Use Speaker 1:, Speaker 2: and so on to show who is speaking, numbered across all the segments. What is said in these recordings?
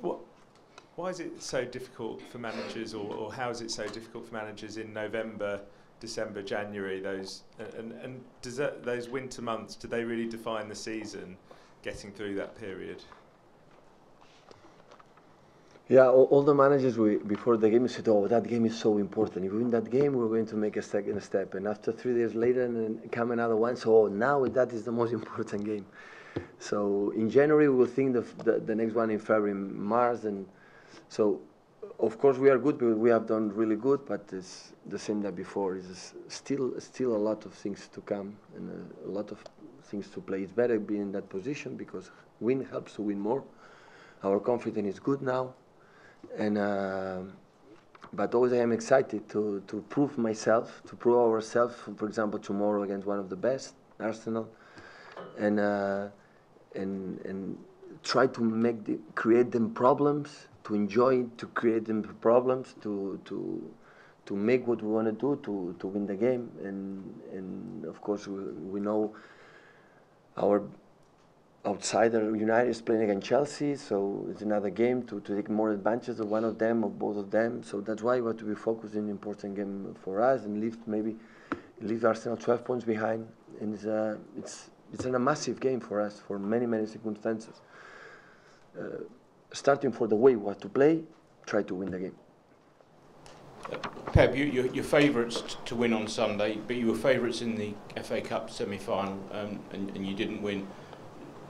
Speaker 1: What? Why is it so difficult for managers, or how is it so difficult for managers in November, December, January? And does those winter months, do they really define the season? Getting through that period.
Speaker 2: Yeah, all the managers before the game said, "Oh, that game is so important. If we win that game, we're going to make a second step." And after 3 days later, and then come another one. So now that is the most important game. So in January we will think the next one in February, March, and so of course we are good because we have done really good. But it's the same that before. It's still a lot of things to come and a lot of things to play. It's better being in that position because win helps to win more. Our confidence is good now. And but always I am excited to prove myself, to prove ourselves. For example, tomorrow against one of the best, Arsenal, and try to create them problems, to enjoy, to create them problems, to make what we want to do to win the game. And of course we know our outsider United is playing against Chelsea, so it's another game to take more advantage of one of them or both of them. So that's why we have to be focused in an important game for us and leave Arsenal 12 points behind. And it's a massive game for us for many circumstances. Starting for the way we have to play, try to win the game.
Speaker 3: Pep, you're favourites to win on Sunday, but you were favourites in the FA Cup semi-final, and you didn't win.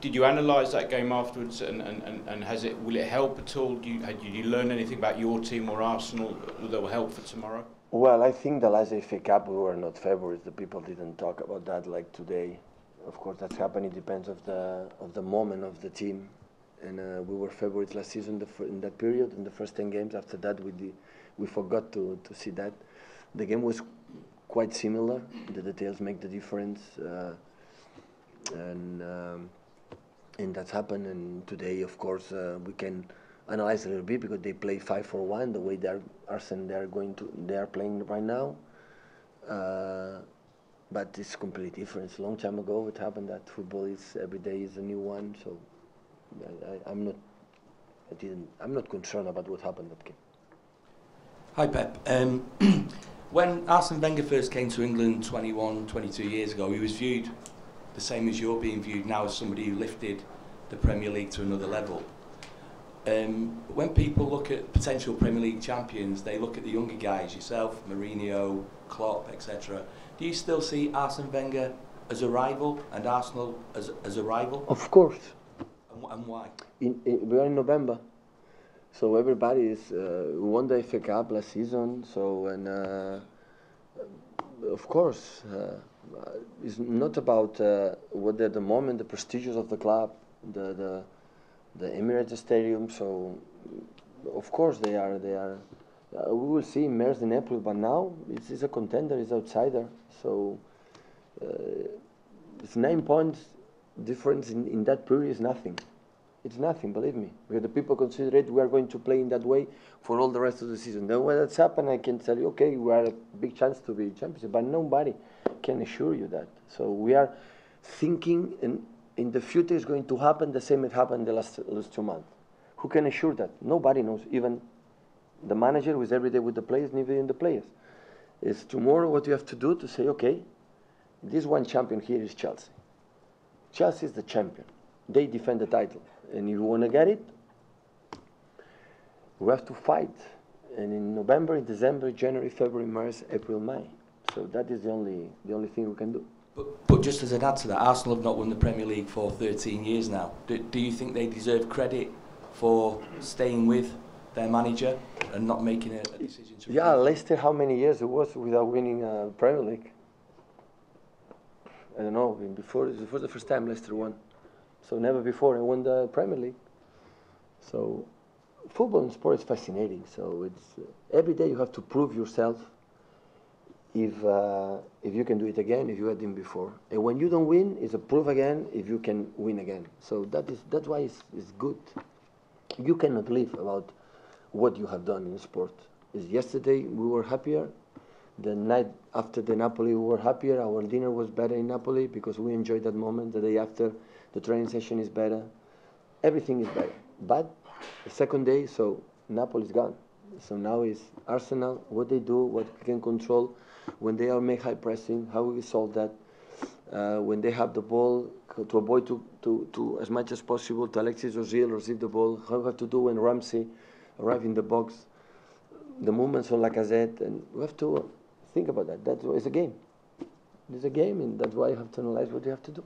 Speaker 3: Did you analyse that game afterwards, and will it help at all? Did you learn anything about your team or Arsenal that will help for tomorrow?
Speaker 2: Well, I think the last FA Cup we were not favourites. The people didn't talk about that like today. Of course, that's happening. It depends of the moment of the team. And we were favourites last season in that period, in the first 10 games. After that, we forgot to see that. The game was quite similar. The details make the difference. And that's happened. And today, of course, we can analyze a little bit because they play 5-4-1 the way Arsene they are playing right now. But it's completely different. It's a long time ago it happened that football is every day is a new one. So I'm not concerned about what happened that game.
Speaker 4: Hi Pep. When Arsene Wenger first came to England 21, 22 years ago, he was viewed the same as you're being viewed now as somebody who lifted the Premier League to another level. When people look at potential Premier League champions, they look at the younger guys, yourself, Mourinho, Klopp, etc. Do you still see Arsene Wenger as a rival and Arsenal as a rival?
Speaker 2: Of course.
Speaker 4: And why?
Speaker 2: We are in November, so everybody is won the FA Cup last season. So of course, it's not about what at the moment the prestigious of the club, the Etihad Stadium. So of course they are. We will see Mers in April, but now it's a contender, it's outsider. So it's 9 points difference in that period is nothing. It's nothing, believe me. Because the people consider it, we are going to play in that way for all the rest of the season. Then when that's happened, I can tell you, okay, we are a big chance to be champions, but nobody can assure you that. So we are thinking in the future is going to happen the same as happened the last 2 months. Who can assure that? Nobody knows. Even the manager who is every day with the players, and even the players. It's tomorrow what you have to do to say, okay, this one champion here is Chelsea. Chelsea is the champion. They defend the title. And if you want to get it, we have to fight. And in November, in December, January, February, March, April, May. So that is the only thing we can do.
Speaker 4: But just as an add to that, Arsenal have not won the Premier League for 13 years now. Do you think they deserve credit for staying with their manager and not making a decision to...
Speaker 2: Yeah, Leicester, how many years it was without winning a Premier League? I don't know, before the first time Leicester won. So never before I won the Premier League. So football and sport is fascinating. So it's every day you have to prove yourself if you can do it again, if you had been before. And when you don't win, it's a proof again if you can win again. So that's why it's good. You cannot live about what you have done in sport. Yesterday we were happier. The night after the Napoli we were happier. Our dinner was better in Napoli because we enjoyed that moment. The day after, the training session is better. Everything is better. But The second day, so Napoli's gone. So now is Arsenal, what they do, what we can control, when they are make high pressing, how we solve that. When they have the ball, to avoid to as much as possible to Alexis Ozil receive the ball, how we have to do when Ramsey arrive in the box, the movements on Lacazette, and we have to think about that. That is a game. It's a game, and that's why you have to analyze what you have to do.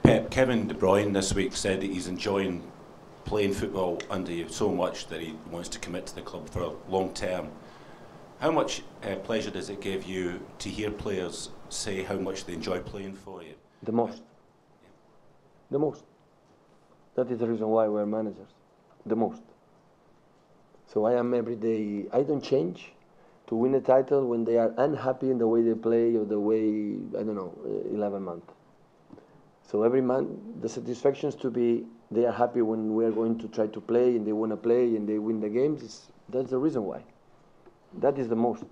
Speaker 5: Pep, Kevin De Bruyne this week said that he's enjoying playing football under you so much that he wants to commit to the club for a long term. How much pleasure does it give you to hear players say how much they enjoy playing for you?
Speaker 2: The most. The most. That is the reason why we're managers. The most. So I am every day, I don't change to win a title when they are unhappy in the way they play or the way, I don't know, 11 months. So every month, the satisfaction is to be, they are happy when we are going to try to play and they want to play and they win the games. That's the reason why. That is the most.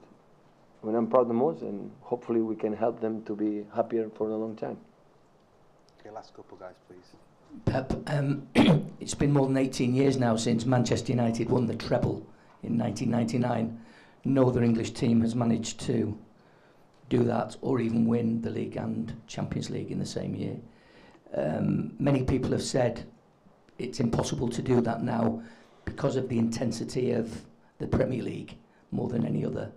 Speaker 2: When I'm proud the most, and hopefully we can help them to be happier for a long time.
Speaker 6: Okay, last couple guys, please.
Speaker 7: Pep, it's been more than 18 years now since Manchester United won the treble in 1999. No other English team has managed to do that or even win the league and Champions League in the same year. Many people have said it's impossible to do that now because of the intensity of the Premier League more than any other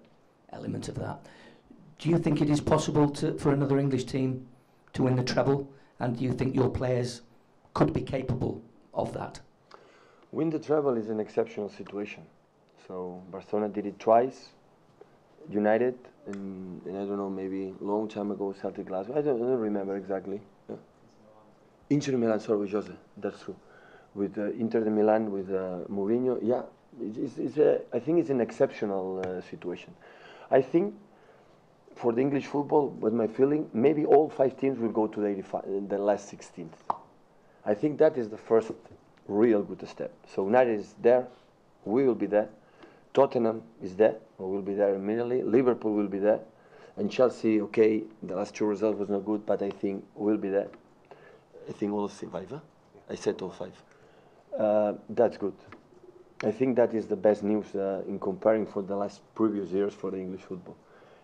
Speaker 7: element of that. Do you think it is possible for another English team to win the treble, and do you think your players could be capable of that?
Speaker 2: Win the treble is an exceptional situation. So Barcelona did it twice, United, and I don't know, maybe a long time ago Celtic Glasgow. I don't remember exactly. Yeah. Inter Milan, sorry, with Jose, that's true. With Inter de Milan, with Mourinho, yeah. I think it's an exceptional situation. I think for the English football, with my feeling, maybe all 5 teams will go to the last 16th. I think that is the first real good step. So United is there, we will be there. Tottenham is there, or will be there immediately. Liverpool will be there. And Chelsea, okay, the last 2 results was not good, but I think we'll be there. I think all 5, huh? I said all 5. That's good. I think that is the best news in comparing for the last previous years for the English football.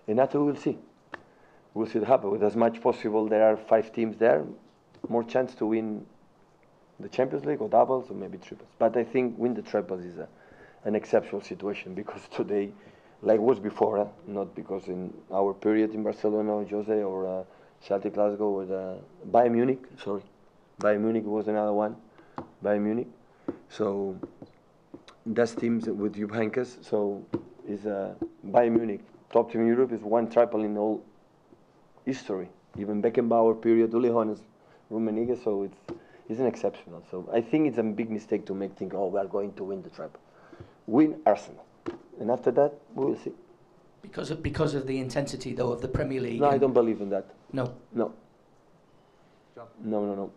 Speaker 2: And after we'll see. We'll see what happens. With as much possible, there are 5 teams there, more chance to win the Champions League or doubles or maybe triples. But I think win the triples is an exceptional situation because today, like it was before, not because in our period in Barcelona or Jose or Celtic Glasgow or Bayern Munich, sorry. Bayern Munich was another one. Bayern Munich. So that's teams with Jupp Heynckes. So is Bayern Munich, top team in Europe, is 1 triple in all history. Even Beckenbauer period, Uli Hoeneß, Rummenigge, so it's an exceptional. So I think it's a big mistake to think, oh, we are going to win the treble. Win Arsenal. And after that, we will see.
Speaker 7: Because of the intensity, though, of the Premier League?
Speaker 2: No, I don't believe in that.
Speaker 7: No?
Speaker 2: No. No.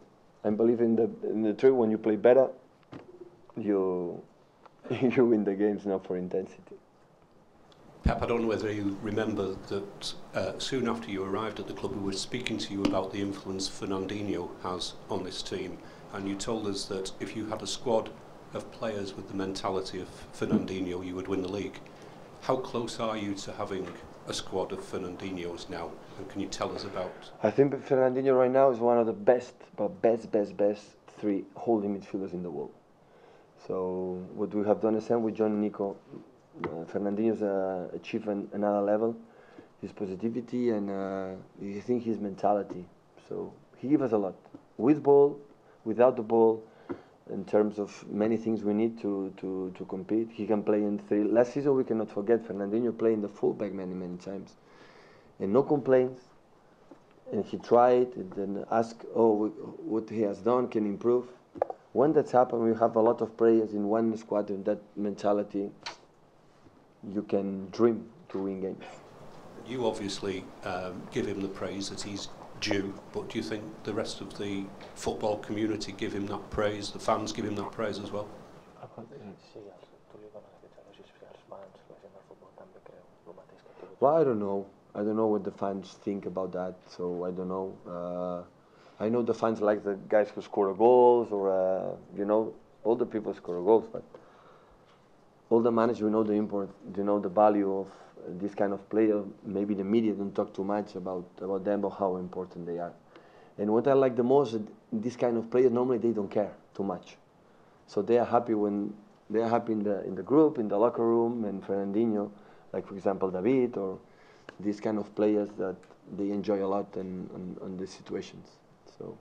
Speaker 2: I believe in the truth. When you play better, you win the games, not for intensity.
Speaker 8: Pep, I don't know whether you remember that soon after you arrived at the club, we were speaking to you about the influence Fernandinho has on this team, and you told us that if you had a squad of players with the mentality of Fernandinho, you would win the league. How close are you to having a squad of Fernandinhos now, and can you tell us about?
Speaker 2: I think Fernandinho right now is one of the best 3 holding midfielders in the world. So what we have done is with John Nico, Fernandinho's achieved another level, his positivity and I think his mentality. So he gives us a lot, with ball, without the ball, in terms of many things we need to compete. He can play in 3. Last season we cannot forget Fernandinho playing the fullback many times, and no complaints. And he tried and then asked, what he has done can improve. When that's happened, we have a lot of players in one squad, and that mentality, you can dream to win games.
Speaker 8: You obviously give him the praise that he's due, but do you think the rest of the football community give him that praise, the fans give him that praise as well?
Speaker 2: Well, I don't know. I don't know what the fans think about that, so I don't know. I know the fans like the guys who score goals or, all the people score goals, but all the managers, we know the import, you know the value of this kind of player. Maybe the media don't talk too much about them or how important they are. And what I like the most, this kind of players, normally they don't care too much. So they are happy when they are happy in the group, in the locker room, and Fernandinho, like for example David, or these kind of players that they enjoy a lot on these situations. So.